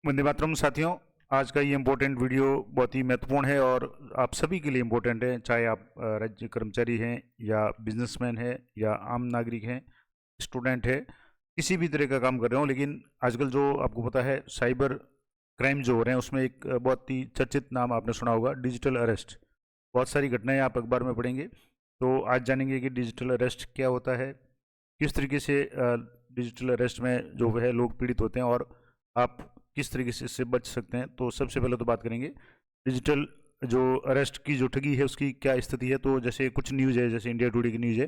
वंदे मातरम साथियों। आज का ये इम्पोर्टेंट वीडियो बहुत ही महत्वपूर्ण है और आप सभी के लिए इम्पोर्टेंट है, चाहे आप राज्य कर्मचारी हैं या बिजनेसमैन हैं या आम नागरिक हैं, स्टूडेंट है, किसी भी तरह का काम कर रहे हो। लेकिन आजकल जो आपको पता है साइबर क्राइम जो हो रहे हैं उसमें एक बहुत ही चर्चित नाम आपने सुना होगा, डिजिटल अरेस्ट। बहुत सारी घटनाएं आप अखबार में पढ़ेंगे। तो आज जानेंगे कि डिजिटल अरेस्ट क्या होता है, किस तरीके से डिजिटल अरेस्ट में जो है लोग पीड़ित होते हैं और आप किस तरीके से इससे बच सकते हैं। तो सबसे पहले तो बात करेंगे डिजिटल जो अरेस्ट की जो ठगी है उसकी क्या स्थिति है। तो जैसे कुछ न्यूज़ है, जैसे इंडिया टुडे की न्यूज़ है,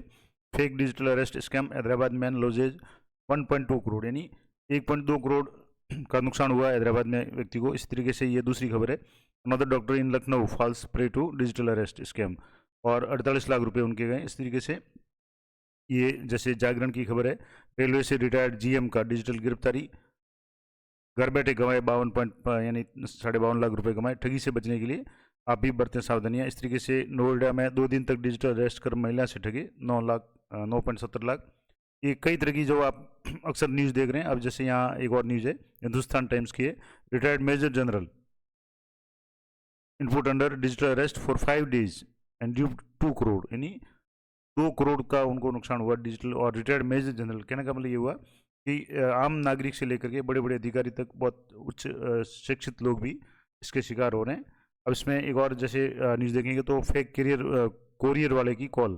fake digital arrest scam, Hyderabad man losses 1.2 crore, यानी 1.2 करोड़ का नुकसान हुआ हैदराबाद में व्यक्ति को। इस तरीके से ये दूसरी खबर है, another doctor in Lucknow falls prey to digital arrest scam, और 48 लाख रुपए उनके गए। इस तरीके से ये जैसे जागरण की खबर है, रेलवे से रिटायर्ड जीएम का डिजिटल गिरफ्तारी, घर बैठे गंवाए 52 पॉइंट यानी 52.5 लाख रुपए कमाए। ठगी से बचने के लिए आप भी बरतें सावधानियां। इस तरीके से नोएडा में 2 दिन तक डिजिटल अरेस्ट कर महिला से ठगे 9.70 लाख। ये कई तरह की जो आप अक्सर न्यूज़ देख रहे हैं। अब जैसे यहाँ एक और न्यूज़ है, हिंदुस्तान टाइम्स की है, retired major general input under digital arrest for 5 days and due 2 crore, यानी 2 करोड़ का उनको नुकसान हुआ डिजिटल। और रिटायर्ड मेजर जनरल कहने का मतलब ये हुआ कि आम नागरिक से लेकर के बड़े बड़े अधिकारी तक बहुत उच्च शिक्षित लोग भी इसके शिकार हो रहे हैं। अब इसमें एक और जैसे न्यूज़ देखेंगे तो फेक कोरियर वाले की कॉल,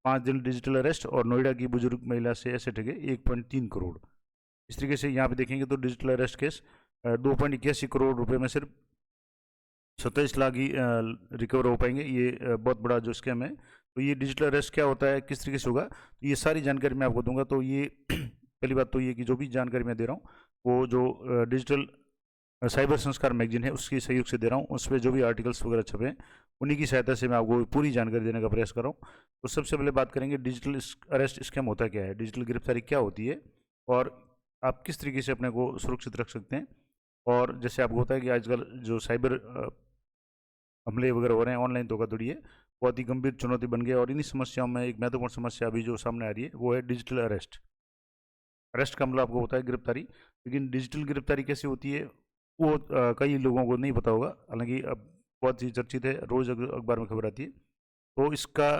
5 दिन डिजिटल अरेस्ट, और नोएडा की बुजुर्ग महिला से ऐसे ठगे 1.3 करोड़। इस तरीके से यहाँ पे देखेंगे तो डिजिटल अरेस्ट केस 2.81 करोड़ रुपए में सिर्फ 27 लाख ही रिकवर हो पाएंगे। ये बहुत बड़ा जो स्कैम है। तो ये डिजिटल अरेस्ट क्या होता है, किस तरीके से होगा, तो ये सारी जानकारी मैं आपको दूंगा। तो ये पहली बात तो ये कि जो भी जानकारी मैं दे रहा हूँ वो जो डिजिटल साइबर संस्कार मैगजीन है उसके सहयोग से दे रहा हूँ। उस पर जो भी आर्टिकल्स वगैरह छपे हैं उन्हीं की सहायता से मैं आपको पूरी जानकारी देने का प्रयास कर रहा हूँ। तो सबसे पहले बात करेंगे डिजिटल अरेस्ट स्कैम होता क्या है, डिजिटल गिरफ्तारी क्या होती है, और आप किस तरीके से अपने को सुरक्षित रख सकते हैं। और जैसे आपको होता है कि आजकल जो साइबर हमले वगैरह हो रहे हैं, ऑनलाइन धोखाधड़ी है, बहुत ही गंभीर चुनौती बन गई है। और इन्हीं समस्याओं में एक महत्वपूर्ण समस्या अभी जो सामने आ रही है वो है डिजिटल अरेस्ट। अरेस्ट का मतलब आपको होता है गिरफ्तारी, लेकिन डिजिटल गिरफ्तारी कैसे होती है वो कई लोगों को नहीं पता होगा, हालांकि अब बहुत ही चर्चित है, रोज़ अखबार में खबर आती है। तो इसका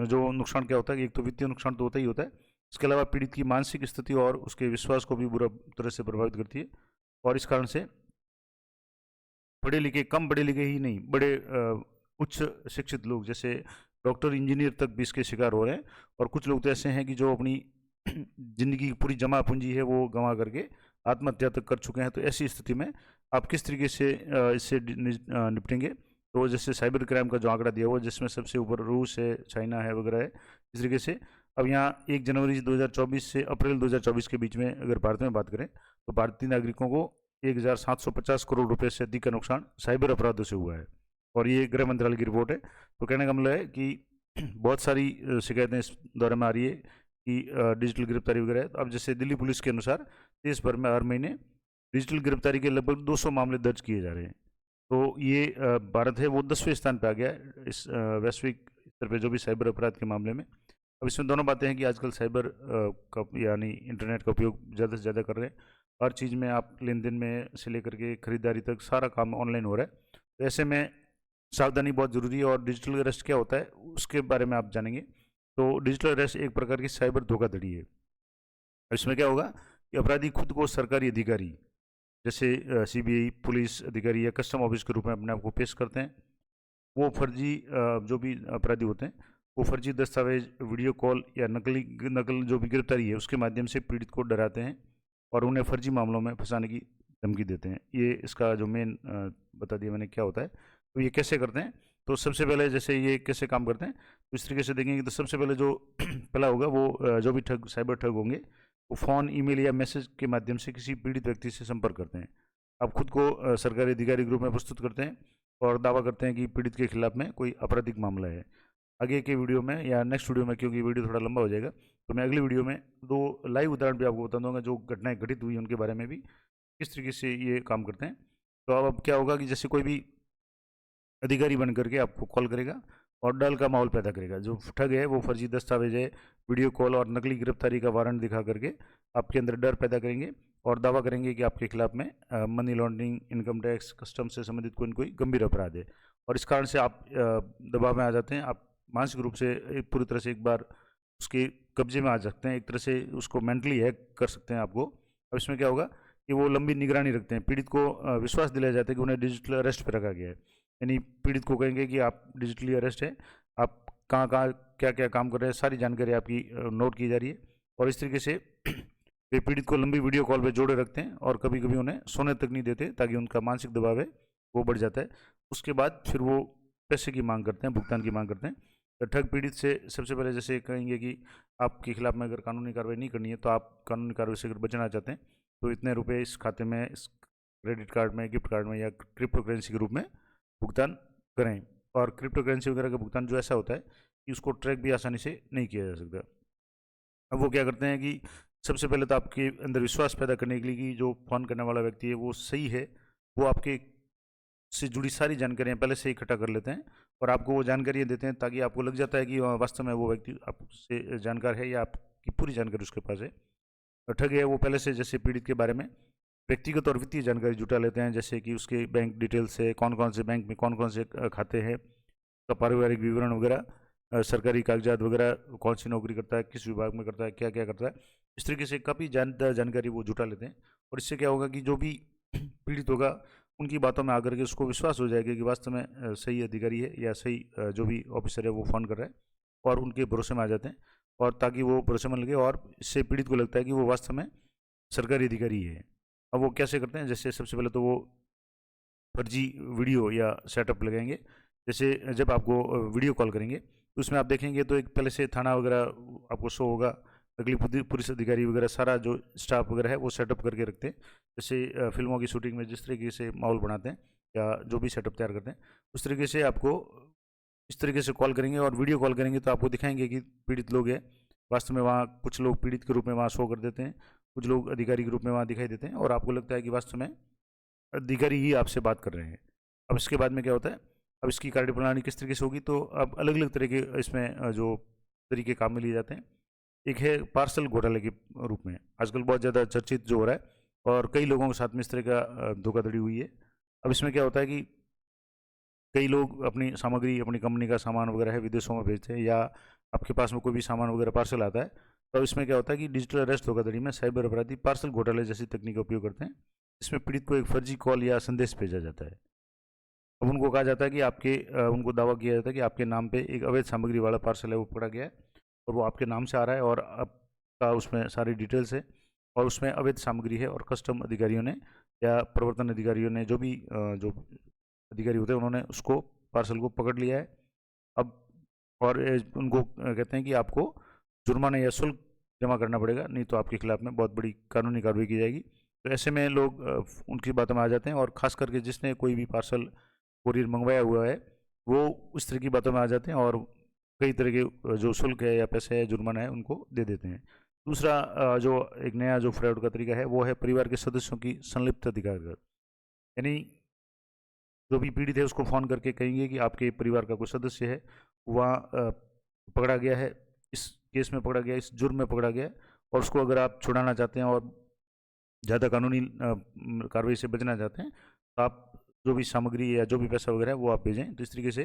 जो नुकसान क्या होता है, एक तो वित्तीय नुकसान तो होता ही होता है, इसके अलावा पीड़ित की मानसिक स्थिति और उसके विश्वास को भी बुरा तरह से प्रभावित करती है। और इस कारण से पढ़े लिखे, कम पढ़े लिखे ही नहीं, बड़े उच्च शिक्षित लोग जैसे डॉक्टर इंजीनियर तक भी इसके शिकार हो रहे हैं। और कुछ लोग तो ऐसे हैं कि जो अपनी जिंदगी की पूरी जमा पूंजी है वो गंवा करके आत्महत्या तक कर चुके हैं। तो ऐसी स्थिति में आप किस तरीके से इससे निपटेंगे। तो जैसे साइबर क्राइम का जो आंकड़ा दिया हुआ जिसमें सबसे ऊपर रूस है, चाइना है वगैरह है, इस तरीके से अब यहाँ 1 जनवरी 2024 से अप्रैल 2024 के बीच में अगर भारत में बात करें तो भारतीय नागरिकों को 1,750 करोड़ रुपए से अधिक का नुकसान साइबर अपराधों से हुआ है। और ये गृह मंत्रालय की रिपोर्ट है। तो कहने का मतलब है कि बहुत सारी शिकायतें इस दौरे में आ रही है कि डिजिटल गिरफ्तारी वगैरह है। तो अब जैसे दिल्ली पुलिस के अनुसार देश भर में हर महीने डिजिटल गिरफ्तारी के लगभग 200 मामले दर्ज किए जा रहे हैं। तो ये भारत है वो 10वें स्थान पर आ गया है इस वैश्विक स्तर पर जो भी साइबर अपराध के मामले में। अब इसमें दोनों बातें हैं कि आजकल साइबर का यानी इंटरनेट का उपयोग ज़्यादा से ज़्यादा कर रहे हैं। हर चीज़ में आप लेन देन में से लेकर के खरीदारी तक सारा काम ऑनलाइन हो रहा है। तो ऐसे में सावधानी बहुत ज़रूरी है। और डिजिटल अरेस्ट क्या होता है उसके बारे में आप जानेंगे। तो डिजिटल अरेस्ट एक प्रकार की साइबर धोखाधड़ी है। इसमें क्या होगा कि अपराधी खुद को सरकारी अधिकारी जैसे सीबीआई, पुलिस अधिकारी या कस्टम ऑफिस के रूप में अपने आप को पेश करते हैं। वो फर्जी जो भी अपराधी होते हैं वो फर्जी दस्तावेज, वीडियो कॉल या नकल जो भी गिरफ्तारी है उसके माध्यम से पीड़ित को डराते हैं और उन्हें फर्जी मामलों में फंसाने की धमकी देते हैं। ये इसका जो मेन बता दिया मैंने क्या होता है। तो ये कैसे करते हैं, तो सबसे पहले जैसे ये कैसे काम करते हैं तो इस तरीके से देखेंगे। तो सबसे पहले जो पहला होगा वो जो भी ठग साइबर ठग होंगे वो फ़ोन, ईमेल या मैसेज के माध्यम से किसी पीड़ित व्यक्ति से संपर्क करते हैं। आप खुद को सरकारी अधिकारी के रूप में प्रस्तुत करते हैं और दावा करते हैं कि पीड़ित के खिलाफ में कोई आपराधिक मामला है। आगे के वीडियो में या नेक्स्ट वीडियो में, क्योंकि वीडियो थोड़ा लंबा हो जाएगा, तो मैं अगली वीडियो में 2 लाइव उदाहरण भी आपको बता दूंगा जो घटनाएं घटित हुई उनके बारे में भी, किस तरीके से ये काम करते हैं। तो अब क्या होगा कि जैसे कोई भी अधिकारी बन करके आपको कॉल करेगा और डर का माहौल पैदा करेगा। जो ठग है वो फर्जी दस्तावेज है, वीडियो कॉल और नकली गिरफ्तारी का वारंट दिखा करके आपके अंदर डर पैदा करेंगे और दावा करेंगे कि आपके खिलाफ में money laundering, income tax, custom से संबंधित कोई न कोई गंभीर अपराध है। और इस कारण से आप दबाव में आ जाते हैं, आप मानसिक रूप से पूरी तरह से एक बार उसके कब्जे में आ सकते हैं, एक तरह से उसको मेंटली हैक कर सकते हैं आपको। अब इसमें क्या होगा कि वो लंबी निगरानी रखते हैं, पीड़ित को विश्वास दिलाया जाता है कि उन्हें डिजिटल अरेस्ट पर रखा गया है। यानी पीड़ित को कहेंगे कि आप डिजिटली अरेस्ट है, आप कहाँ कहाँ क्या क्या काम कर रहे हैं, सारी जानकारी आपकी नोट की जा रही है। और इस तरीके से वे पीड़ित को लंबी वीडियो कॉल पे जोड़े रखते हैं और कभी कभी उन्हें सोने तक नहीं देते, ताकि उनका मानसिक दबाव है वो बढ़ जाता है। उसके बाद फिर वो पैसे की मांग करते हैं, भुगतान की मांग करते हैं। तो ठग पीड़ित से सबसे पहले जैसे कहेंगे कि आपके खिलाफ में अगर कानूनी कार्रवाई नहीं करनी है, तो आप कानूनी कार्रवाई से अगर बचना चाहते हैं तो इतने रुपए इस खाते में, इस क्रेडिट कार्ड में, गिफ्ट कार्ड में या क्रिप्टो करेंसी के रूप में भुगतान करें। और क्रिप्टो करेंसी वगैरह का भुगतान जो ऐसा होता है कि उसको ट्रैक भी आसानी से नहीं किया जा सकता। अब वो क्या करते हैं कि सबसे पहले तो आपके अंदर विश्वास पैदा करने के लिए कि जो फ़ोन करने वाला व्यक्ति है वो सही है, वो आपके से जुड़ी सारी जानकारियाँ पहले से ही इकट्ठा कर लेते हैं और आपको वो जानकारियाँ देते हैं, ताकि आपको लग जाता है कि वास्तव में वो व्यक्ति आपसे जानकार है या आपकी पूरी जानकारी उसके पास है। और ठग है वो पहले से जैसे पीड़ित के बारे में व्यक्तिगत और वित्तीय जानकारी जुटा लेते हैं, जैसे कि उसके बैंक डिटेल्स है, कौन कौन से बैंक में कौन कौन से खाते हैं, उसका पारिवारिक विवरण वगैरह, सरकारी कागजात वगैरह, कौन सी नौकरी करता है, किस विभाग में करता है, क्या क्या करता है। इस तरीके से काफ़ी जानकारी वो जुटा लेते हैं। और इससे क्या होगा कि जो भी पीड़ित होगा उनकी बातों में आकर के उसको विश्वास हो जाएगा कि वास्तव में सही अधिकारी है या सही जो भी ऑफिसर है वो फ़ोन कर रहा है, और उनके भरोसे में आ जाते हैं। और ताकि वो भरोसेमंद लगे और इससे पीड़ित को लगता है कि वो वास्तव में सरकारी अधिकारी है। अब वो कैसे करते हैं, जैसे सबसे पहले तो वो फर्जी वीडियो या सेटअप लगाएंगे। जैसे जब आपको वीडियो कॉल करेंगे तो उसमें आप देखेंगे तो एक पहले से थाना वगैरह आपको शो होगा, अगली पुलिस अधिकारी वगैरह सारा जो स्टाफ वगैरह है वो सेटअप करके रखते हैं। जैसे फिल्मों की शूटिंग में जिस तरीके से माहौल बनाते हैं या जो भी सेटअप तैयार करते हैं, उस तरीके से आपको इस तरीके से कॉल करेंगे और वीडियो कॉल करेंगे तो आपको दिखाएंगे कि पीड़ित लोग हैं। वास्तव में वहाँ कुछ लोग पीड़ित के रूप में वहाँ शो कर देते हैं, कुछ लोग अधिकारी के रूप में वहाँ दिखाई देते हैं, और आपको लगता है कि वास्तव में अधिकारी ही आपसे बात कर रहे हैं। अब इसके बाद में क्या होता है, अब इसकी कार्यप्रणाली किस तरीके से होगी, तो अब अलग अलग तरह के इसमें जो तरीके काम में लिए जाते हैं। एक है पार्सल घोटाले के रूप में, आजकल बहुत ज़्यादा चर्चित जो हो रहा है और कई लोगों के साथ में इस तरह का धोखाधड़ी हुई है। अब इसमें क्या होता है कि कई लोग अपनी सामग्री, अपनी कंपनी का सामान वगैरह है विदेशों में भेजते हैं, या आपके पास में कोई भी सामान वगैरह पार्सल आता है, तो इसमें क्या होता है कि डिजिटल अरेस्ट धोखाधड़ी में साइबर अपराधी पार्सल घोटाले जैसी तकनीक का उपयोग करते हैं। इसमें पीड़ित को एक फर्जी कॉल या संदेश भेजा जाता है। अब उनको कहा जाता है कि उनको दावा किया जाता है कि आपके नाम पे एक अवैध सामग्री वाला पार्सल है वो पकड़ा गया है, और वो आपके नाम से आ रहा है, और आपका उसमें सारी डिटेल्स है, और उसमें अवैध सामग्री है, और कस्टम अधिकारियों ने या प्रवर्तन अधिकारियों ने जो भी जो अधिकारी होते हैं उन्होंने उसको पार्सल को पकड़ लिया है। अब और उनको कहते हैं कि आपको जुर्माना या शुल्क जमा करना पड़ेगा, नहीं तो आपके खिलाफ में बहुत बड़ी कानूनी कार्रवाई की जाएगी। तो ऐसे में लोग उनकी बातों में आ जाते हैं, और ख़ास करके जिसने कोई भी पार्सल कोरियर मंगवाया हुआ है वो उस तरह की बातों में आ जाते हैं, और कई तरह के जो शुल्क है या पैसे है, जुर्माना है, उनको दे देते हैं। दूसरा जो एक नया जो फ्रॉड का तरीका है वो है परिवार के सदस्यों की संलिप्त अधिकार का। यानी जो भी पीड़ित है उसको फ़ोन करके कहेंगे कि आपके परिवार का कोई सदस्य है वहाँ पकड़ा गया है, इस केस में पकड़ा गया है, इस जुर्म में पकड़ा गया है, और उसको अगर आप छुड़ाना चाहते हैं और ज़्यादा कानूनी कार्रवाई से बचना चाहते हैं, तो आप जो भी सामग्री या जो भी पैसा वगैरह है वो आप भेजें। तो इस तरीके से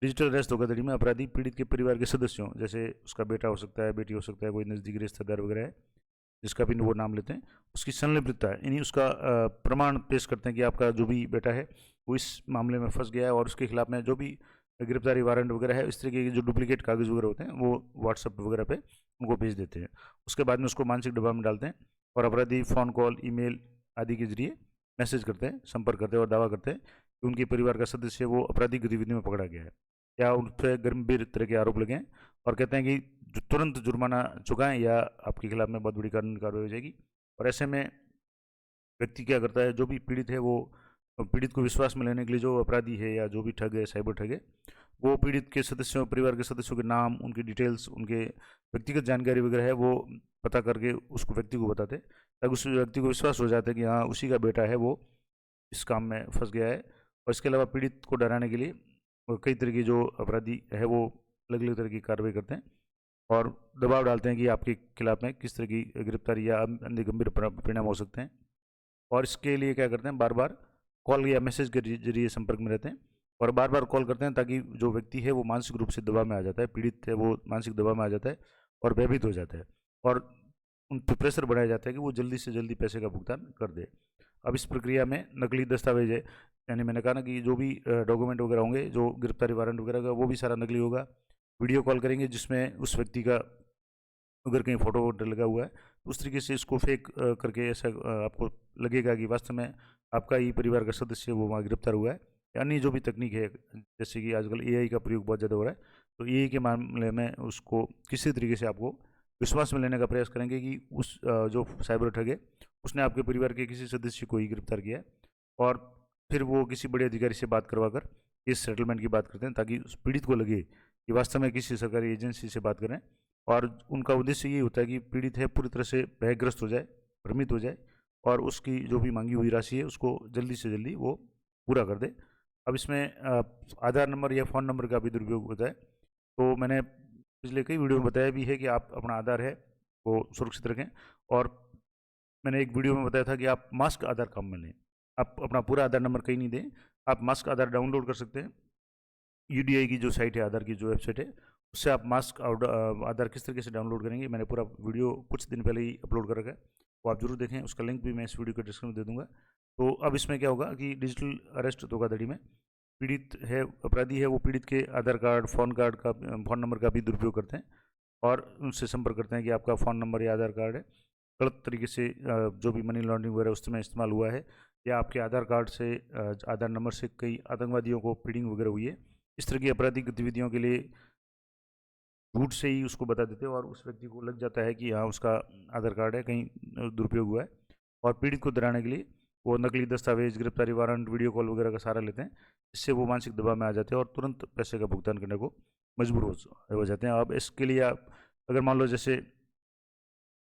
डिजिटल अरेस्ट धोखाधड़ी में अपराधी पीड़ित के परिवार के सदस्यों, जैसे उसका बेटा हो सकता है, बेटी हो सकता है, कोई नज़दीकी रिश्तेदार वगैरह है जिसका भी वो नाम लेते हैं, उसकी संलिप्तता है, यानी उसका प्रमाण पेश करते हैं कि आपका जो भी बेटा है वो इस मामले में फंस गया है, और उसके खिलाफ में जो भी गिरफ्तारी वारंट वगैरह है, इस तरीके के जो डुप्लीकेट कागज़ वगैरह होते हैं वो व्हाट्सअप वगैरह पे उनको भेज देते हैं। उसके बाद में उसको मानसिक दबाव में डालते हैं, और अपराधी फ़ोन कॉल, ईमेल आदि के जरिए मैसेज करते हैं, संपर्क करते हैं और दावा करते हैं कि उनके परिवार का सदस्य वो आपराधिक गतिविधि में पकड़ा गया है, या उन पर गंभीर तरह के आरोप लगे हैं, और कहते हैं कि तुरंत जुर्माना चुकाएं या आपके खिलाफ में बहुत बड़ी कानूनी कार्रवाई हो जाएगी। और ऐसे में व्यक्ति क्या करता है, जो भी पीड़ित है वो पीड़ित को विश्वास में लेने के लिए जो अपराधी है या जो भी ठग है, साइबर ठग है, वो पीड़ित के सदस्यों, परिवार के सदस्यों के नाम, उनकी डिटेल्स, उनके व्यक्तिगत जानकारी वगैरह है वो पता करके उसको व्यक्ति को बताते, ताकि उस व्यक्ति को विश्वास हो जाता है कि हाँ उसी का बेटा है वो इस काम में फंस गया है। और इसके अलावा पीड़ित को डराने के लिए कई तरह की जो अपराधी है वो अलग अलग तरह की कार्रवाई करते हैं। और दबाव डालते हैं कि आपके खिलाफ में किस तरह की गिरफ्तारी या अन्य गंभीर परिणाम हो सकते हैं। और इसके लिए क्या करते हैं, बार बार कॉल या मैसेज के जरिए संपर्क में रहते हैं और बार बार कॉल करते हैं, ताकि जो व्यक्ति है वो मानसिक रूप से दबाव में आ जाता है, पीड़ित है वो मानसिक दबाव में आ जाता है और भयभीत हो जाता है और उन पर प्रेशर बढ़ाया जाता है कि वो जल्दी से जल्दी पैसे का भुगतान कर दे। अब इस प्रक्रिया में नकली दस्तावेज है, यानी मैंने कहा ना कि जो भी डॉक्यूमेंट वगैरह होंगे, जो गिरफ्तारी वारंट वगैरह का, वो भी सारा नकली होगा। वीडियो कॉल करेंगे जिसमें उस व्यक्ति का अगर कहीं फोटो वोटो लगा हुआ है तो उस तरीके से इसको फेक करके ऐसा आपको लगेगा कि वास्तव में आपका ही परिवार का सदस्य वो वहाँ गिरफ्तार हुआ है। अन्य जो भी तकनीक है, जैसे कि आजकल एआई का प्रयोग बहुत ज़्यादा हो रहा है, तो एआई के मामले में उसको किसी तरीके से आपको विश्वास में लेने का प्रयास करेंगे कि उस जो साइबर ठग है उसने आपके परिवार के किसी सदस्य को ही गिरफ्तार किया है। और फिर वो किसी बड़े अधिकारी से बात करवा कर इस सेटलमेंट की बात करते हैं, ताकि उस पीड़ित को लगे कि वास्तव में किसी सरकारी एजेंसी से बात करें। और उनका उद्देश्य ये होता है कि पीड़ित है पूरी तरह से भयग्रस्त हो जाए, भ्रमित हो जाए और उसकी जो भी मांगी हुई राशि है उसको जल्दी से जल्दी वो पूरा कर दे। अब इसमें आधार नंबर या फ़ोन नंबर का भी दुरुपयोग होता है। तो मैंने पिछले कई वीडियो में बताया भी है कि आप अपना आधार है वो सुरक्षित रखें, और मैंने एक वीडियो में बताया था कि आप मास्क आधार काम में लें। आप अपना पूरा आधार नंबर कहीं नहीं दें, आप मास्क आधार डाउनलोड कर सकते हैं। यूडीआई की जो साइट है, आधार की जो वेबसाइट है, उससे आप मास्क आधार किस तरीके से डाउनलोड करेंगे, मैंने पूरा वीडियो कुछ दिन पहले ही अपलोड कर रखा है, वो आप जरूर देखें। उसका लिंक भी मैं इस वीडियो के डिस्क्रिप्शन में दे दूंगा। तो अब इसमें क्या होगा कि डिजिटल अरेस्ट धोखाधड़ी में पीड़ित है, अपराधी है, वो पीड़ित के आधार कार्ड, फ़ोन नंबर का भी दुरुपयोग करते हैं और उनसे संपर्क करते हैं कि आपका फ़ोन नंबर या आधार कार्ड है गलत तरीके से जो भी मनी लॉन्ड्रिंग वगैरह उसमें इस्तेमाल हुआ है, या आपके आधार कार्ड से आधार नंबर से कई आतंकवादियों को फीडिंग वगैरह हुई है। इस तरह की आपराधिक गतिविधियों के लिए झूठ से ही उसको बता देते हैं और उस व्यक्ति को लग जाता है कि हाँ उसका आधार कार्ड है, कहीं दुरुपयोग हुआ है। और पीड़ित को डराने के लिए वो नकली दस्तावेज, गिरफ्तारी वारंट, वीडियो कॉल वगैरह का सहारा लेते हैं, जिससे वो मानसिक दबाव में आ जाते हैं और तुरंत पैसे का भुगतान करने को मजबूर हो जाते हैं। अब इसके लिए आप अगर मान लो जैसे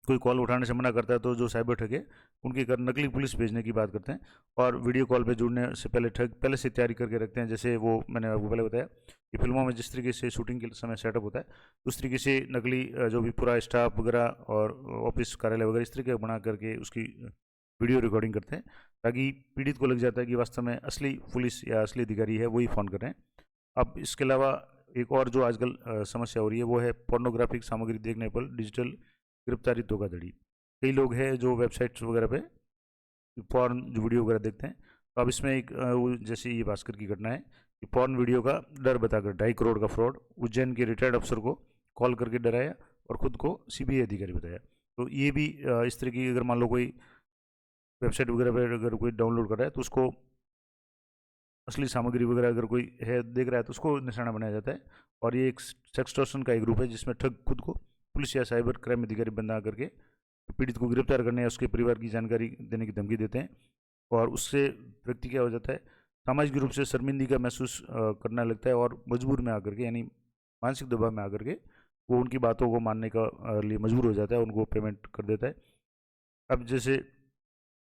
कोई कॉल उठाने से मना करता है, तो जो साइबर ठग है उनकी नकली पुलिस भेजने की बात करते हैं और वीडियो कॉल पे जुड़ने से पहले ठग पहले से तैयारी करके रखते हैं। जैसे वो मैंने आपको पहले बताया कि फिल्मों में जिस तरीके से शूटिंग के समय सेटअप होता है, उस तरीके से नकली जो भी पूरा स्टाफ वगैरह और ऑफिस कार्यालय वगैरह इस तरीके बना करके उसकी वीडियो रिकॉर्डिंग करते हैं, ताकि पीड़ित को लग जाता है कि वास्तव में असली पुलिस या असली अधिकारी है वही फ़ोन कर रहे हैं। अब इसके अलावा एक और जो आजकल समस्या हो रही है वो है पोर्नोग्राफिक सामग्री देखने पर डिजिटल गिरफ्तारी धोखाधड़ी। कई लोग हैं जो वेबसाइट्स वगैरह पे पॉर्न जो वीडियो वगैरह देखते हैं। तो अब इसमें एक जैसे ये भास्कर की घटना है कि पॉर्न वीडियो का डर बताकर 2.5 करोड़ का फ्रॉड, उज्जैन के रिटायर्ड अफसर को कॉल करके डराया और खुद को सीबीआई अधिकारी बताया। तो ये भी इस तरह की अगर मान लो कोई वेबसाइट वगैरह पर अगर कोई डाउनलोड कर रहा है तो उसको असली सामग्री वगैरह अगर कोई है देख रहा है तो उसको निशाना बनाया जाता है। और ये एक सेक्सटॉर्शन का एक ग्रुप है जिसमें ठग खुद को पुलिस या साइबर क्राइम अधिकारी बना करके पीड़ित को गिरफ्तार करने या उसके परिवार की जानकारी देने की धमकी देते हैं। और उससे व्यक्ति क्या हो जाता है, सामाजिक रूप से शर्मिंदगी का महसूस करने लगता है और मजबूर में आकर के, यानी मानसिक दबाव में आकर के वो उनकी बातों को मानने का लिए मजबूर हो जाता है, उनको पेमेंट कर देता है। अब जैसे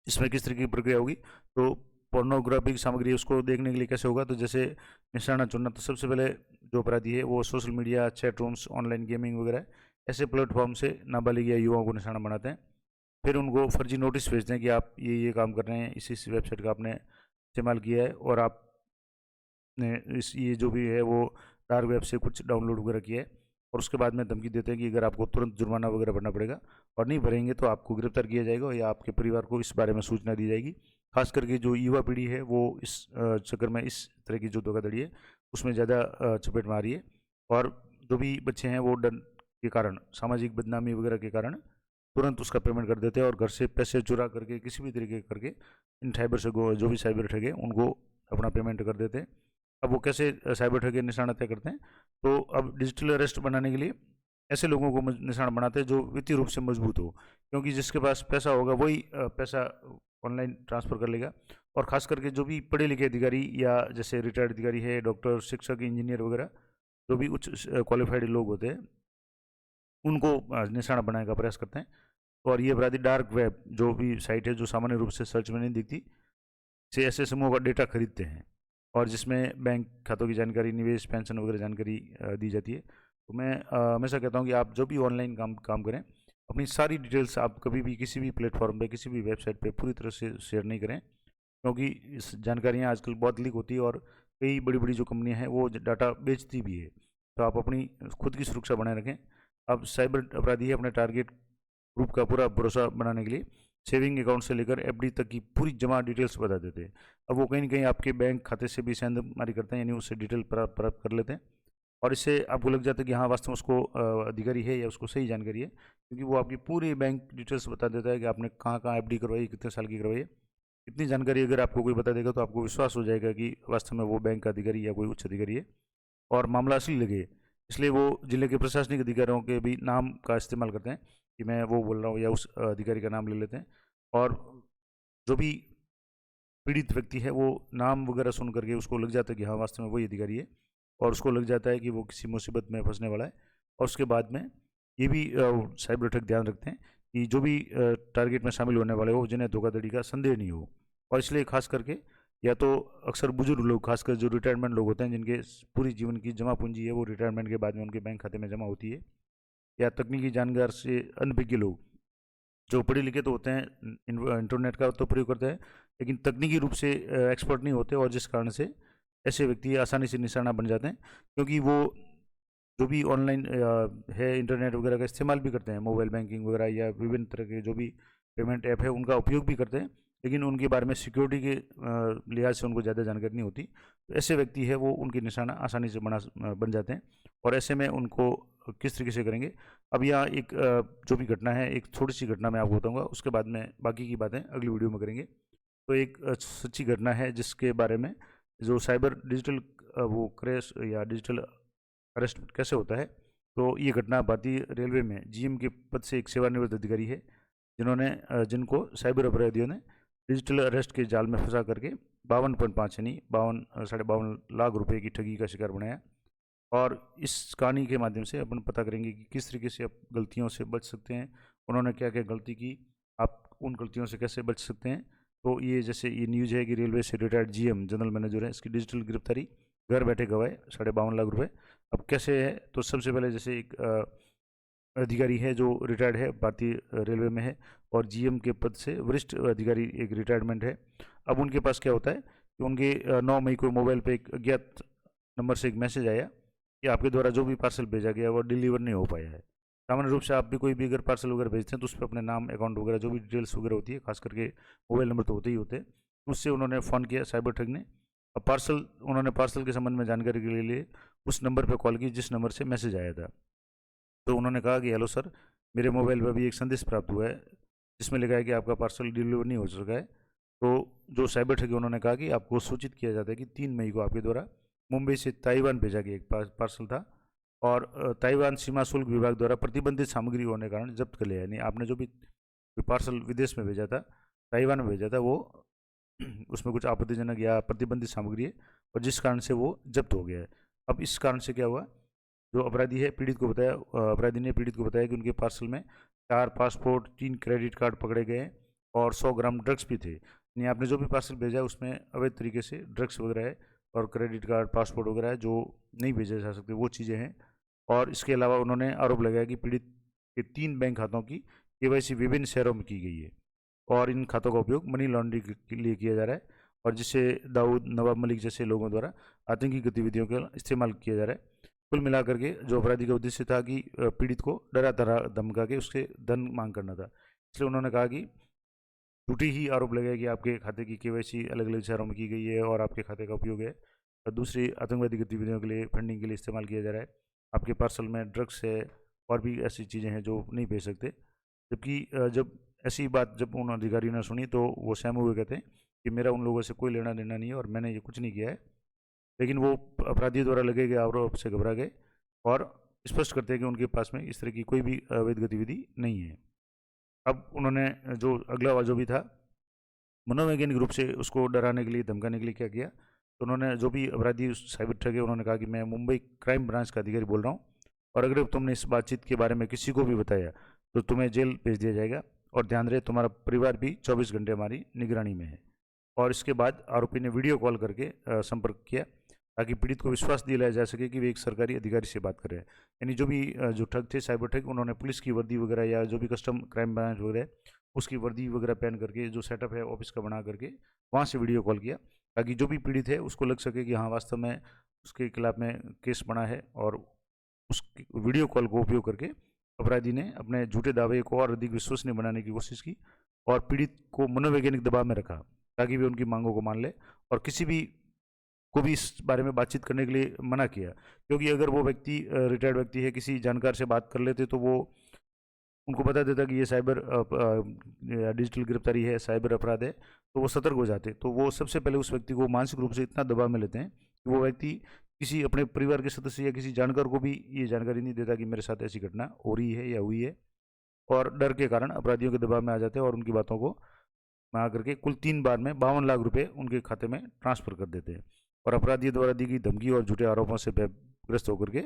इसमें किस तरह की प्रक्रिया होगी, तो पोर्नोग्राफिक सामग्री उसको देखने के लिए कैसे होगा, तो जैसे निशाना चुनना, तो सबसे पहले जो अपराधी है वो social media, chat rooms, online gaming वगैरह ऐसे प्लेटफॉर्म से नाबालिग या युवाओं को निशाना बनाते हैं। फिर उनको फर्जी नोटिस भेजते हैं कि आप ये काम कर रहे हैं, इस वेबसाइट का आपने इस्तेमाल किया है और आपने इस ये जो भी है वो डार्क वेब से कुछ डाउनलोड वगैरह किया है। और उसके बाद में धमकी देते हैं कि अगर आपको तुरंत जुर्माना वगैरह भरना पड़ेगा और नहीं भरेंगे तो आपको गिरफ्तार किया जाएगा या आपके परिवार को इस बारे में सूचना दी जाएगी। खास करके जो युवा पीढ़ी है वो इस चक्कर में, इस तरह की जो धोखाधड़ी है उसमें ज़्यादा चपेट में आ रही है। और जो भी बच्चे हैं वो डर के कारण, सामाजिक बदनामी वगैरह के कारण तुरंत उसका पेमेंट कर देते हैं और घर से पैसे चुरा करके किसी भी तरीके करके इन साइबर से जो भी साइबर ठगे उनको अपना पेमेंट कर देते हैं। अब वो कैसे साइबर ठगे निशाना तय करते हैं, तो अब डिजिटल अरेस्ट बनाने के लिए ऐसे लोगों को निशाना बनाते हैं जो वित्तीय रूप से मजबूत हो, क्योंकि जिसके पास पैसा होगा वही पैसा ऑनलाइन ट्रांसफ़र कर लेगा। और ख़ास करके जो भी पढ़े लिखे अधिकारी या जैसे रिटायर्ड अधिकारी है, डॉक्टर, शिक्षक, इंजीनियर वगैरह जो भी उच्च क्वालिफाइड लोग होते हैं उनको निशाना बनाने का प्रयास करते हैं। और ये अपराधी डार्क वेब जो भी साइट है जो सामान्य रूप से सर्च में नहीं दिखती, से ऐसे समूह का डेटा खरीदते हैं और जिसमें बैंक खातों की जानकारी, निवेश, पेंशन वगैरह जानकारी दी जाती है। तो मैं हमेशा कहता हूँ कि आप जो भी ऑनलाइन काम करें, अपनी सारी डिटेल्स आप कभी भी किसी भी प्लेटफॉर्म पे, किसी भी वेबसाइट पे पूरी तरह से शेयर नहीं करें, क्योंकि इस जानकारियाँ आजकल बहुत लीक होती है और कई बड़ी बड़ी जो कंपनियां हैं वो डाटा बेचती भी है। तो आप अपनी खुद की सुरक्षा बनाए रखें। अब साइबर अपराधी अपने टारगेट ग्रुप का पूरा भरोसा बनाने के लिए सेविंग अकाउंट से लेकर एफडी तक की पूरी जमा डिटेल्स बता देते हैं। अब वो कहीं ना कहीं आपके बैंक खाते से भी सेंधमारी करते हैं, यानी उससे डिटेल प्राप्त कर लेते हैं, और इससे आपको लग जाता है कि हाँ वास्तव में उसको अधिकारी है या उसको सही जानकारी है, क्योंकि वो आपकी पूरी बैंक डिटेल्स बता देता है कि आपने कहाँ कहाँ एफडी करवाई, कितने साल की करवाई है। इतनी जानकारी अगर आपको कोई बता देगा तो आपको विश्वास हो जाएगा कि वास्तव में वो बैंक का अधिकारी या कोई उच्च अधिकारी है और मामला असली लगे। इसलिए वो जिले के प्रशासनिक अधिकारियों के भी नाम का इस्तेमाल करते हैं कि मैं वो बोल रहा हूँ, या उस अधिकारी का नाम ले लेते हैं, और जो भी पीड़ित व्यक्ति है वो नाम वगैरह सुन करके उसको लग जाता है कि हाँ वास्तव में वही अधिकारी है, और उसको लग जाता है कि वो किसी मुसीबत में फंसने वाला है। और उसके बाद में ये भी साइबर ठग ध्यान रखते हैं कि जो भी टारगेट में शामिल होने वाले हो जिन्हें धोखाधड़ी का संदेह नहीं हो। और इसलिए खास करके या तो अक्सर बुजुर्ग लोग, खासकर जो रिटायरमेंट लोग होते हैं जिनके पूरी जीवन की जमा पूंजी है वो रिटायरमेंट के बाद में उनके बैंक खाते में जमा होती है, या तकनीकी जानकार से अनभिज्ञ लोग, जो पढ़े लिखे तो होते हैं, इंटरनेट का तो प्रयोग करते हैं, लेकिन तकनीकी रूप से एक्सपर्ट नहीं होते, और जिस कारण से ऐसे व्यक्ति आसानी से निशाना बन जाते हैं, क्योंकि वो जो भी ऑनलाइन है इंटरनेट वगैरह का इस्तेमाल भी करते हैं, मोबाइल बैंकिंग वगैरह या विभिन्न तरह के जो भी पेमेंट ऐप है उनका उपयोग भी करते हैं, लेकिन उनके बारे में सिक्योरिटी के लिहाज से उनको ज़्यादा जानकारी नहीं होती। तो ऐसे व्यक्ति है वो उनकी निशाना आसानी से बन जाते हैं, और ऐसे में उनको किस तरीके से करेंगे। अब यहाँ एक जो भी घटना है, एक छोटी सी घटना मैं आपको बताऊँगा, उसके बाद में बाकी की बातें अगली वीडियो में करेंगे। तो एक सच्ची घटना है जिसके बारे में, जो साइबर डिजिटल वो क्रैश या डिजिटल अरेस्ट कैसे होता है। तो ये घटना भारतीय रेलवे में जीएम के पद से एक सेवानिवृत्त अधिकारी है, जिनको साइबर अपराधियों ने डिजिटल अरेस्ट के जाल में फंसा करके 52.5 यानी 52.5 लाख रुपए की ठगी का शिकार बनाया। और इस कहानी के माध्यम से अपन पता करेंगे कि किस तरीके से आप गलतियों से बच सकते हैं, उन्होंने क्या क्या गलती की, आप उन गलतियों से कैसे बच सकते हैं। तो ये जैसे ये न्यूज़ है कि रेलवे से रिटायर्ड जीएम जनरल मैनेजर है, इसकी डिजिटल गिरफ्तारी, घर बैठे गवाए 52.5 लाख रुपए। अब कैसे है, तो सबसे पहले जैसे एक अधिकारी है जो रिटायर्ड है, भारतीय रेलवे में है, और जीएम के पद से वरिष्ठ अधिकारी एक रिटायरमेंट है। अब उनके पास क्या होता है कि उनके 9 मई को मोबाइल पे एक अज्ञात नंबर से एक मैसेज आया कि आपके द्वारा जो भी पार्सल भेजा गया वो डिलीवर नहीं हो पाया है। सामान्य रूप से आप भी कोई भी अगर पार्सल वगैरह भेजते हैं तो उस पर अपने नाम, अकाउंट वगैरह जो भी डिटेल्स वगैरह होती है, खास करके मोबाइल नंबर तो होते ही होते हैं, उससे उन्होंने फ़ोन किया साइबर ठग ने। अब उन्होंने पार्सल के संबंध में जानकारी के लिए उस नंबर पर कॉल की जिस नंबर से मैसेज आया था। तो उन्होंने कहा कि हेलो सर, मेरे मोबाइल पर अभी एक संदेश प्राप्त हुआ है जिसमें लिखा है कि आपका पार्सल डिलीवर नहीं हो सका है। तो जो साइबर ठगी, उन्होंने कहा कि आपको सूचित किया जाता है कि 3 मई को आपके द्वारा मुंबई से ताइवान भेजा गया एक पार्सल था, और ताइवान सीमा शुल्क विभाग द्वारा प्रतिबंधित सामग्री होने के कारण जब्त कर लिया। यानी आपने जो भी पार्सल विदेश में भेजा था, ताइवान में भेजा था, वो उसमें कुछ आपत्तिजनक या प्रतिबंधित सामग्री है, और जिस कारण से वो जब्त हो गया है। अब इस कारण से क्या हुआ, जो अपराधी है अपराधी ने पीड़ित को बताया कि उनके पार्सल में 4 पासपोर्ट, 3 क्रेडिट कार्ड पकड़े गए और 100 ग्राम ड्रग्स भी थे। यानी आपने जो भी पार्सल भेजा है उसमें अवैध तरीके से ड्रग्स वगैरह है, और क्रेडिट कार्ड, पासपोर्ट वगैरह है जो नहीं भेजे जा सकते, वो चीज़ें हैं। और इसके अलावा उन्होंने आरोप लगाया कि पीड़ित के 3 बैंक खातों की केवाईसी विभिन्न शहरों में की गई है, और इन खातों का उपयोग मनी लॉन्ड्रिंग के लिए किया जा रहा है, और जिससे दाऊद, नवाब मलिक जैसे लोगों द्वारा आतंकी गतिविधियों का इस्तेमाल किया जा रहा है। कुल मिलाकर के जो अपराधी का उद्देश्य था कि पीड़ित को डरा धमका के उससे धन मांग करना था। इसलिए उन्होंने कहा कि झूठी ही आरोप लगाया कि आपके खाते की केवाईसी अलग अलग शहरों में की गई है, और आपके खाते का उपयोग है और दूसरी आतंकवादी गतिविधियों के लिए, फंडिंग के लिए इस्तेमाल किया जा रहा है। आपके पार्सल में ड्रग्स है और भी ऐसी चीज़ें हैं जो नहीं भेज सकते। जबकि जब ऐसी बात जब उन अधिकारियों ने सुनी तो वो सहमे हुए कहते हैं कि मेरा उन लोगों से कोई लेना देना नहीं है और मैंने ये कुछ नहीं किया है। लेकिन वो अपराधियों द्वारा लगे गए आरोप से घबरा गए और स्पष्ट करते हैं कि उनके पास में इस तरह की कोई भी अवैध गतिविधि नहीं है। अब उन्होंने जो अगला जो भी था, मनोवैज्ञानिक रूप से उसको डराने के लिए, धमकाने के लिए क्या किया, तो उन्होंने जो भी अपराधी साइबर ठगे, उन्होंने कहा कि मैं मुंबई क्राइम ब्रांच का अधिकारी बोल रहा हूँ, और अगर तुमने इस बातचीत के बारे में किसी को भी बताया तो तुम्हें जेल भेज दिया जाएगा, और ध्यान रहे तुम्हारा परिवार भी 24 घंटे हमारी निगरानी में है। और इसके बाद आरोपी ने वीडियो कॉल करके संपर्क किया ताकि पीड़ित को विश्वास दिलाया जा सके कि वे एक सरकारी अधिकारी से बात कर रहे हैं। यानी जो भी जो ठग थे, साइबर ठग, उन्होंने पुलिस की वर्दी वगैरह या जो भी कस्टम क्राइम ब्रांच वगैरह उसकी वर्दी वगैरह पहन करके जो सेटअप है ऑफिस का बना करके वहाँ से वीडियो कॉल किया, ताकि जो भी पीड़ित है उसको लग सके कि हाँ वास्तव में उसके खिलाफ में केस बना है। और उस वीडियो कॉल को उपयोग करके अपराधी ने अपने झूठे दावे को और अधिक विश्वसनीय बनाने की कोशिश की और पीड़ित को मनोवैज्ञानिक दबाव में रखा ताकि वे उनकी मांगों को मान ले, और किसी भी को भी इस बारे में बातचीत करने के लिए मना किया। क्योंकि अगर वो व्यक्ति रिटायर्ड व्यक्ति है, किसी जानकार से बात कर लेते तो वो उनको बता देता कि ये साइबर डिजिटल गिरफ्तारी है, साइबर अपराध है, तो वो सतर्क हो जाते। तो वो सबसे पहले उस व्यक्ति को मानसिक रूप से इतना दबाव में लेते हैं कि वो व्यक्ति किसी अपने परिवार के सदस्य या किसी जानकार को भी ये जानकारी नहीं देता कि मेरे साथ ऐसी घटना हो रही है या हुई है, और डर के कारण अपराधियों के दबाव में आ जाते हैं और उनकी बातों को मना करके कुल 3 बार में 52 लाख रुपए उनके खाते में ट्रांसफर कर देते हैं। और अपराधियों द्वारा दी गई धमकी और झूठे आरोपों से ग्रस्त होकर के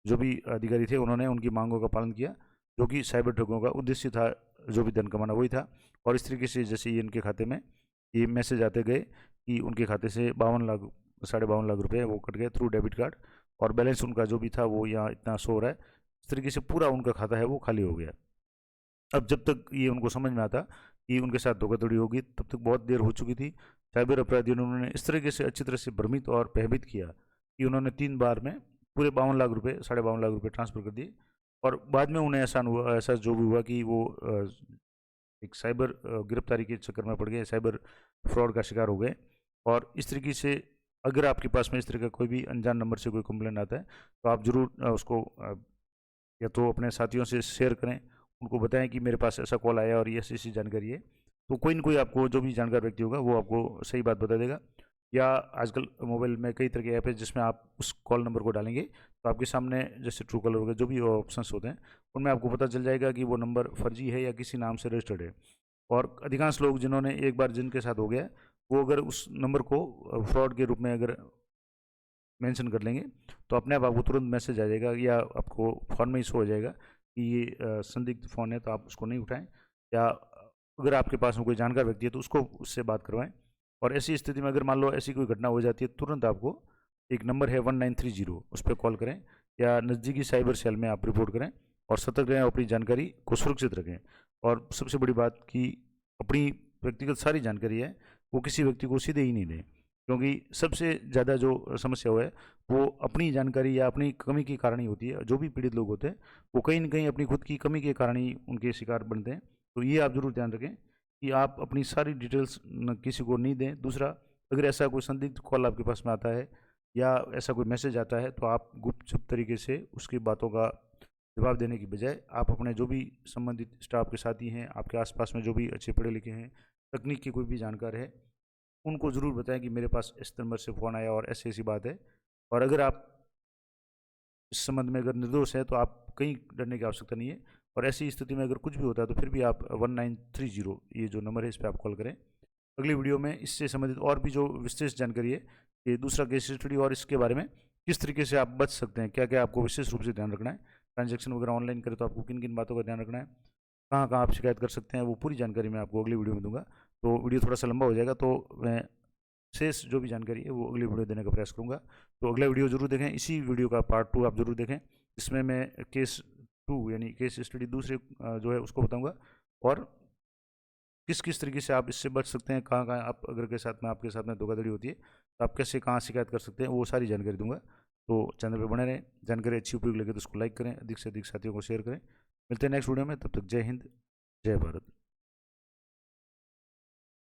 जो भी अधिकारी थे उन्होंने उनकी मांगों का पालन किया, जो कि साइबर ठगों का उद्देश्य था, जो भी धन कमाना वही था। और इस तरीके से जैसे ये इनके खाते में ये मैसेज आते गए कि उनके खाते से 52 लाख रुपए वो कट गए थ्रू डेबिट कार्ड, और बैलेंस उनका जो भी था वो यहाँ इतना शो हो रहा है। इस तरीके से पूरा उनका खाता है वो खाली हो गया। अब जब तक ये उनको समझ में आता कि उनके साथ धोखाधड़ी होगी, तब तक बहुत देर हो चुकी थी। साइबर अपराधियों ने उन्होंने इस तरीके से अच्छी तरह से भ्रमित और भयभीत किया कि उन्होंने 3 बार में पूरे 52 लाख रुपए, 52.5 लाख रुपए ट्रांसफ़र कर दिए। और बाद में उन्हें ऐसा जो भी हुआ कि वो एक साइबर गिरफ्तारी के चक्कर में पड़ गए, साइबर फ्रॉड का शिकार हो गए। और इस तरीके से अगर आपके पास में इस तरह का कोई भी अनजान नंबर से कोई कंप्लेंट आता है तो आप ज़रूर उसको या तो अपने साथियों से शेयर करें, उनको बताएं कि मेरे पास ऐसा कॉल आया और ये ऐसी ऐसी जानकारी है। तो कोई ना कोई आपको जो भी जानकार व्यक्ति होगा वो आपको सही बात बता देगा। या आजकल मोबाइल में कई तरह के ऐप है जिसमें आप उस कॉल नंबर को डालेंगे तो आपके सामने जैसे ट्रू कॉलर वगैरह जो भी ऑप्शंस होते हैं उनमें आपको पता चल जाएगा कि वो नंबर फर्जी है या किसी नाम से रजिस्टर्ड है। और अधिकांश लोग जिन्होंने एक बार जिनके साथ हो गया वो अगर उस नंबर को फ्रॉड के रूप में अगर मेंशन कर लेंगे तो अपने आप आपको तुरंत मैसेज आ जाएगा या आपको फ़ोन में ही शो हो जाएगा कि ये संदिग्ध फ़ोन है, तो आप उसको नहीं उठाएं। या अगर आपके पास में कोई जानकार व्यक्ति है तो उसको उससे बात करवाएं। और ऐसी स्थिति में अगर मान लो ऐसी कोई घटना हो जाती है, तुरंत आपको एक नंबर है 1930 उस पर कॉल करें या नज़दीकी साइबर सेल में आप रिपोर्ट करें और सतर्क रहें, अपनी जानकारी को सुरक्षित रखें। और सबसे बड़ी बात कि अपनी व्यक्तिगत सारी जानकारी है वो किसी व्यक्ति को सीधे ही नहीं दें, क्योंकि सबसे ज़्यादा जो समस्या है वो अपनी जानकारी या अपनी कमी के कारण ही होती है। जो भी पीड़ित लोग होते हैं वो कहीं ना कहीं अपनी खुद की कमी के कारण ही उनके शिकार बनते हैं। तो ये आप ज़रूर ध्यान रखें कि आप अपनी सारी डिटेल्स किसी को नहीं दें। दूसरा, अगर ऐसा कोई संदिग्ध कॉल आपके पास में आता है या ऐसा कोई मैसेज आता है तो आप गुपचुप तरीके से उसकी बातों का जवाब देने की बजाय आप अपने जो भी संबंधित स्टाफ के साथी हैं, आपके आसपास में जो भी अच्छे पढ़े लिखे हैं, तकनीक के कोई भी जानकार है, उनको ज़रूर बताएं कि मेरे पास इस नंबर से फ़ोन आया और ऐसी ऐसी बात है। और अगर आप इस संबंध में अगर निर्दोष है तो आप कहीं डरने की आवश्यकता नहीं है। और ऐसी स्थिति में अगर कुछ भी होता है तो फिर भी आप 1930 ये जो नंबर है इस पर आप कॉल करें। अगली वीडियो में इससे संबंधित और भी जो विशेष जानकारी है कि दूसरा केस स्टडी और इसके बारे में किस तरीके से आप बच सकते हैं, क्या क्या आपको विशेष रूप से ध्यान रखना है, ट्रांजैक्शन वगैरह ऑनलाइन करें तो आपको किन किन बातों का ध्यान रखना है, कहाँ कहाँ आप शिकायत कर सकते हैं, वो पूरी जानकारी मैं आपको अगली वीडियो में दूंगा। तो वीडियो थोड़ा सा लंबा हो जाएगा तो मैं शेष जो भी जानकारी है वो अगली वीडियो देने का प्रयास करूँगा। तो अगला वीडियो जरूर देखें, इसी वीडियो का पार्ट 2 आप जरूर देखें, इसमें मैं केस 2 यानी केस स्टडी दूसरे जो है उसको बताऊँगा और किस किस तरीके से आप इससे बच सकते हैं, कहाँ कहाँ आप अगर के साथ में आपके साथ में धोखाधड़ी होती है तो आप कैसे कहाँ शिकायत कर सकते हैं, वो सारी जानकारी दूंगा। तो चैनल पे बने रहें, जानकारी अच्छी उपयोगी लगे तो उसको लाइक करें, अधिक से अधिक साथियों को शेयर करें। मिलते हैं नेक्स्ट वीडियो में, तब तक जय हिंद, जय भारत।